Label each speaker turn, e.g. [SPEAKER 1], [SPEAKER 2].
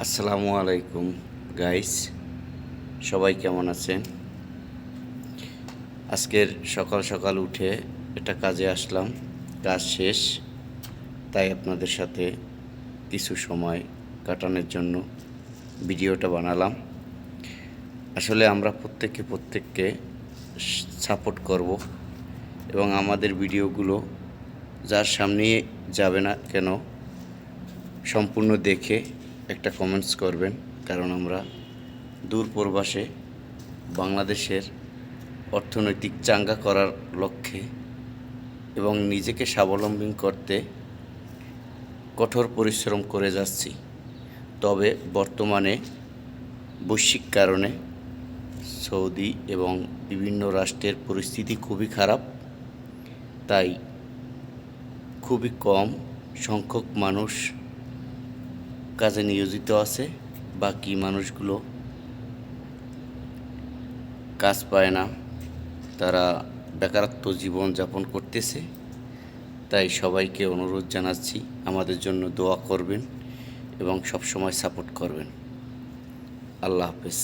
[SPEAKER 1] আসসালামু আলাইকুম গাইস, সবাই কেমন আছেন? আজকের সকাল সকাল উঠে একটা কাজে আসলাম, কাজ শেষ, তাই আপনাদের সাথে কিছু সময় কাটানোর জন্য ভিডিওটা বানালাম। আসলে আমরা প্রত্যেককে সাপোর্ট করব এবং আমাদের ভিডিওগুলো যার সামনে যাবে না কেন সম্পূর্ণ দেখে একটা কমেন্টস করবেন, কারণ আমরা দূর প্রবাসে বাংলাদেশের অর্থনৈতিক চাঙ্গা করার লক্ষ্যে এবং নিজেকে স্বাবলম্বী করতে কঠোর পরিশ্রম করে যাচ্ছি। তবে বর্তমানে বৈশ্বিক কারণে সৌদি এবং বিভিন্ন রাষ্ট্রের পরিস্থিতি খুবই খারাপ, তাই খুবই কম সংখ্যক মানুষ কাজে নিয়োজিত আছে। বাকি মানুষগুলো কাজ পায় না, তারা বেকারত্ব জীবনযাপন করতেছে। তাই সবাইকে অনুরোধ জানাচ্ছি, আমাদের জন্য দোয়া করবেন এবং সবসময় সাপোর্ট করবেন। আল্লাহ হাফেজ।